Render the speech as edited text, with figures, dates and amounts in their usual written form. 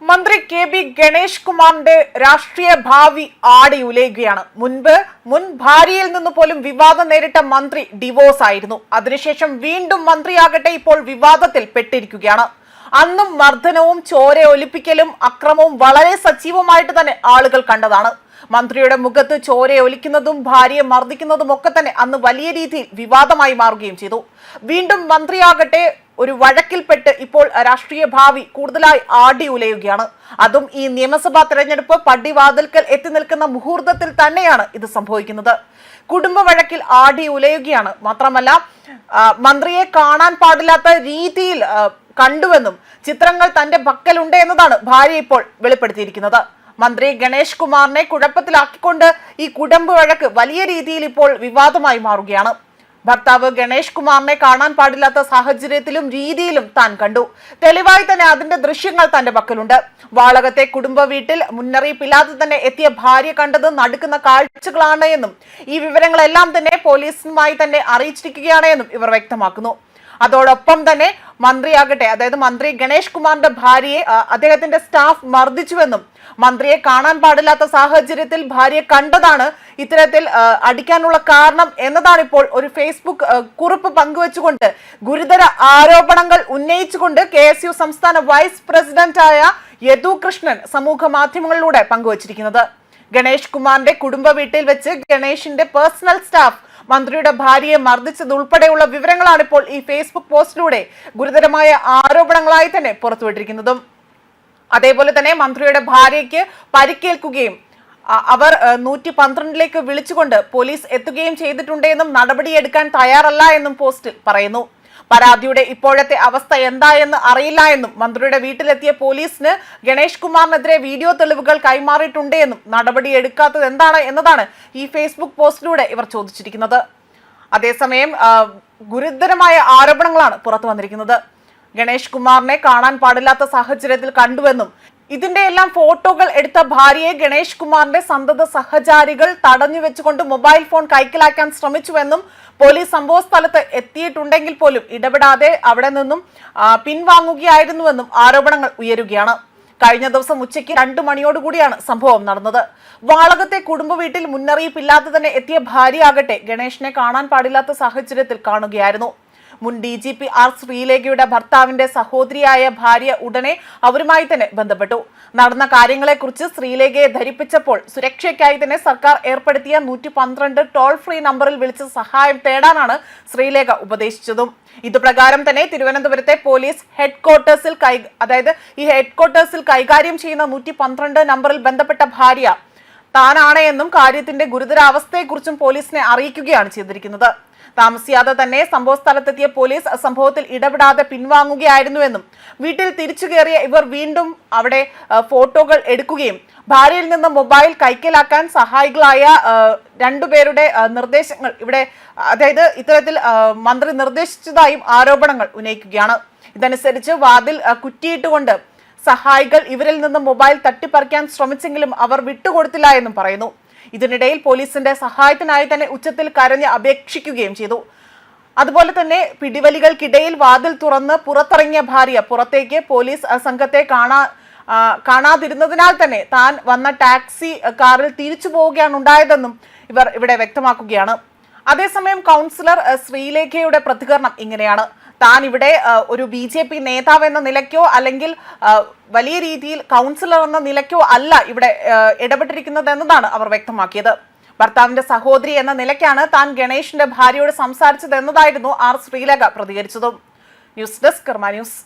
മന്ത്രി കെ.ബി. ഗണേഷ് കുമാറിന്റെ രാഷ്ട്രീയ ഭാവി ആടിയുലയുകയാണ്. മുൻ ഭാര്യയിൽ നിന്ന് പോലും വിവാദം നേരിട്ട മന്ത്രി ഡിവോഴ്സ് ആയിരുന്നു. അതിനുശേഷം വീണ്ടും മന്ത്രിയാകട്ടെ ഇപ്പോൾ വിവാദത്തിൽ പെട്ടിരിക്കുകയാണ്. അന്നും മർദ്ദനവും ചോര ഒലിപ്പിക്കലും അക്രമവും വളരെ സജീവമായിട്ട് തന്നെ ആളുകൾ കണ്ടതാണ്. മന്ത്രിയുടെ മുഖത്ത് ചോര ഒലിക്കുന്നതും ഭാര്യയെ മർദ്ദിക്കുന്നതും ഒക്കെ തന്നെ അന്ന് വലിയ രീതിയിൽ വിവാദമായി മാറുകയും ചെയ്തു. വീണ്ടും മന്ത്രിയാകട്ടെ ഒരു വഴക്കിൽപ്പെട്ട് ഇപ്പോൾ രാഷ്ട്രീയ ഭാവി കൂടുതലായി ആടി ഉലയുകയാണ്. അതും ഈ നിയമസഭാ തെരഞ്ഞെടുപ്പ് പടിവാതിൽക്കൽ എത്തി നിൽക്കുന്ന മുഹൂർത്തത്തിൽ തന്നെയാണ് ഇത് സംഭവിക്കുന്നത്. കുടുംബ വഴക്കിൽ ആടി ഉലയുകയാണ്. മാത്രമല്ല മന്ത്രിയെ കാണാൻ പാടില്ലാത്ത രീതിയിൽ കണ്ടുവെന്നും ചിത്രങ്ങൾ തന്റെ പക്കലുണ്ട് എന്നതാണ് ഭാര്യ ഇപ്പോൾ വെളിപ്പെടുത്തിയിരിക്കുന്നത്. മന്ത്രി ഗണേഷ് കുമാറിനെ കുഴപ്പത്തിലാക്കിക്കൊണ്ട് ഈ കുടുംബ വഴക്ക് വലിയ രീതിയിൽ ഇപ്പോൾ വിവാദമായി മാറുകയാണ്. ഭർത്താവ് ഗണേഷ് കുമാറിനെ കാണാൻ പാടില്ലാത്ത സാഹചര്യത്തിലും രീതിയിലും താൻ കണ്ടു. തെളിവായി തന്നെ അതിന്റെ ദൃശ്യങ്ങൾ തന്റെ പക്കലുണ്ട്. വാളകത്തെ കുടുംബ വീട്ടിൽ മുന്നറിയിപ്പില്ലാതെ തന്നെ എത്തിയ ഭാര്യ കണ്ടത് നടുക്കുന്ന കാഴ്ചകളാണ് എന്നും ഈ വിവരങ്ങളെല്ലാം തന്നെ പോലീസുമായി തന്നെ അറിയിച്ചിരിക്കുകയാണ് എന്നും ഇവർ വ്യക്തമാക്കുന്നു. അതോടൊപ്പം തന്നെ മന്ത്രിയാകട്ടെ, അതായത് മന്ത്രി ഗണേഷ് കുമാറിന്റെ ഭാര്യയെ അദ്ദേഹത്തിന്റെ സ്റ്റാഫ് മർദ്ദിച്ചുവെന്നും മന്ത്രിയെ കാണാൻ പാടില്ലാത്ത സാഹചര്യത്തിൽ ഭാര്യയെ കണ്ടതാണ് ഇത്തരത്തിൽ അടിക്കാനുള്ള കാരണം എന്നതാണ് ഇപ്പോൾ ഒരു ഫേസ്ബുക്ക് കുറിപ്പ് പങ്കുവച്ചുകൊണ്ട് ഗുരുതര ആരോപണങ്ങൾ ഉന്നയിച്ചുകൊണ്ട് KSU സംസ്ഥാന വൈസ് പ്രസിഡന്റായ യദു കൃഷ്ണൻ സമൂഹ മാധ്യമങ്ങളിലൂടെ പങ്കുവച്ചിരിക്കുന്നത്. ഗണേഷ് കുമാറിന്റെ കുടുംബ വീട്ടിൽ വെച്ച് ഗണേഷിന്റെ പേഴ്സണൽ സ്റ്റാഫ് മന്ത്രിയുടെ ഭാര്യയെ മർദ്ദിച്ചതുൾപ്പെടെയുള്ള വിവരങ്ങളാണ് ഇപ്പോൾ ഈ ഫേസ്ബുക്ക് പോസ്റ്റിലൂടെ ഗുരുതരമായ ആരോപണങ്ങളായി തന്നെ പുറത്തുവിട്ടിരിക്കുന്നതും. അതേപോലെ തന്നെ മന്ത്രിയുടെ ഭാര്യയ്ക്ക് പരിക്കേൽക്കുകയും അവർ 112ലേക്ക് വിളിച്ചുകൊണ്ട് പോലീസ് എത്തുകയും ചെയ്തിട്ടുണ്ടെന്നും നടപടിയെടുക്കാൻ തയ്യാറല്ല എന്നും പോസ്റ്റിൽ പറയുന്നു. പരാതിയുടെ ഇപ്പോഴത്തെ അവസ്ഥ എന്തായെന്ന് അറിയില്ല എന്നും മന്ത്രിയുടെ വീട്ടിലെത്തിയ പോലീസിന് ഗണേഷ് കുമാറിനെതിരെ വീഡിയോ തെളിവുകൾ കൈമാറിയിട്ടുണ്ട് എന്നും നടപടിയെടുക്കാത്തത് എന്താണ് എന്നതാണ് ഈ ഫേസ്ബുക്ക് പോസ്റ്റിലൂടെ ഇവർ ചോദിച്ചിരിക്കുന്നത്. അതേസമയം ഗുരുതരമായ ആരോപണങ്ങളാണ് പുറത്തു വന്നിരിക്കുന്നത്. ഗണേഷ് കുമാറിനെ കാണാൻ പാടില്ലാത്ത സാഹചര്യത്തിൽ കണ്ടുവെന്നും ഇതിന്റെ എല്ലാം ഫോട്ടോകൾ എടുത്ത ഭാര്യയെ ഗണേഷ് കുമാറിന്റെ സന്തത സഹചാരികൾ തടഞ്ഞു വെച്ചുകൊണ്ട് മൊബൈൽ ഫോൺ കൈക്കലാക്കാൻ ശ്രമിച്ചുവെന്നും പോലീസ് സംഭവ സ്ഥലത്ത് എത്തിയിട്ടുണ്ടെങ്കിൽ പോലും ഇടപെടാതെ അവിടെ നിന്നും പിൻവാങ്ങുകയായിരുന്നുവെന്നും ആരോപണങ്ങൾ ഉയരുകയാണ്. കഴിഞ്ഞ ദിവസം ഉച്ചയ്ക്ക് 2 മണിയോടുകൂടിയാണ് സംഭവം നടന്നത്. വാളകത്തെ കുടുംബ വീട്ടിൽ മുന്നറിയിപ്പില്ലാതെ തന്നെ എത്തിയ ഭാര്യയാകട്ടെ ഗണേഷിനെ കാണാൻ പാടില്ലാത്ത സാഹചര്യത്തിൽ കാണുകയായിരുന്നു. മുൻ DGP R ശ്രീലേഖയുടെ ഭർത്താവിന്റെ സഹോദരിയായ ഭാര്യ ഉടനെ അവരുമായി തന്നെ ബന്ധപ്പെട്ടു. നടന്ന കാര്യങ്ങളെക്കുറിച്ച് ശ്രീലേഖയെ ധരിപ്പിച്ചപ്പോൾ സുരക്ഷയ്ക്കായി തന്നെ സർക്കാർ ഏർപ്പെടുത്തിയ 112 ടോൾ ഫ്രീ നമ്പറിൽ വിളിച്ച് സഹായം തേടാനാണ് ശ്രീലേഖ ഉപദേശിച്ചതും. ഇതുപ്രകാരം തന്നെ തിരുവനന്തപുരത്തെ പോലീസ് ഹെഡ്ക്വാർട്ടേഴ്സിൽ കൈകാര്യം ചെയ്യുന്ന 112 നമ്പറിൽ ബന്ധപ്പെട്ട ഭാര്യ താനാണ് എന്നും കാര്യത്തിന്റെ ഗുരുതരാവസ്ഥയെക്കുറിച്ചും പോലീസിനെ അറിയിക്കുകയാണ് ചെയ്തിരിക്കുന്നത്. താമസിയാതെ തന്നെ സംഭവ സ്ഥലത്തെത്തിയ പോലീസ് സംഭവത്തിൽ ഇടപെടാതെ പിൻവാങ്ങുകയായിരുന്നുവെന്നും വീട്ടിൽ തിരിച്ചു കയറിയ ഇവർ വീണ്ടും അവിടെ ഫോട്ടോകൾ എടുക്കുകയും ഭാര്യയിൽ നിന്ന് മൊബൈൽ കൈക്കലാക്കാൻ സഹായികളായ 2 പേരുടെ നിർദ്ദേശങ്ങൾ ഇവിടെ, അതായത് ഇത്തരത്തിൽ മന്ത്രി നിർദ്ദേശിച്ചതായും ആരോപണങ്ങൾ ഉന്നയിക്കുകയാണ്. ഇതനുസരിച്ച് വാതിൽ കുറ്റിയിട്ടുകൊണ്ട് സഹായികൾ ഇവരിൽ നിന്ന് മൊബൈൽ തട്ടിപ്പറിക്കാൻ ശ്രമിച്ചെങ്കിലും അവർ വിട്ടുകൊടുത്തില്ല എന്നും പറയുന്നു. ഇതിനിടയിൽ പോലീസിന്റെ സഹായത്തിനായി തന്നെ ഉച്ചത്തിൽ കരഞ്ഞ് അപേക്ഷിക്കുകയും ചെയ്തു. അതുപോലെ തന്നെ പിടിവലികൾക്കിടയിൽ വാതിൽ തുറന്ന് പുറത്തിറങ്ങിയ ഭാര്യ പുറത്തേക്ക് പോലീസ് സംഘത്തെ കാണാതിരുന്നതിനാൽ തന്നെ താൻ വന്ന ടാക്സി കാറിൽ തിരിച്ചു പോവുകയാണ് ഉണ്ടായതെന്നും ഇവർ ഇവിടെ വ്യക്തമാക്കുകയാണ്. അതേസമയം കൗൺസിലർ ശ്രീലേഖയുടെ പ്രതികരണം ഇങ്ങനെയാണ്. താൻ ഇവിടെ ഒരു BJP നേതാവ് എന്ന നിലയ്ക്കോ അല്ലെങ്കിൽ വലിയ രീതിയിൽ കൗൺസിലർ എന്ന നിലയ്ക്കോ അല്ല ഇവിടെ ഇടപെട്ടിരിക്കുന്നത് എന്നതാണ് അവർ വ്യക്തമാക്കിയത്. ഭർത്താവിന്റെ സഹോദരി എന്ന നിലയ്ക്കാണ് താൻ ഗണേഷിന്റെ ഭാര്യയോട് സംസാരിച്ചത് എന്നതായിരുന്നു R ശ്രീലേഖ പ്രതികരിച്ചതും. ന്യൂസ് ഡെസ്ക് കർമ്മ ന്യൂസ്.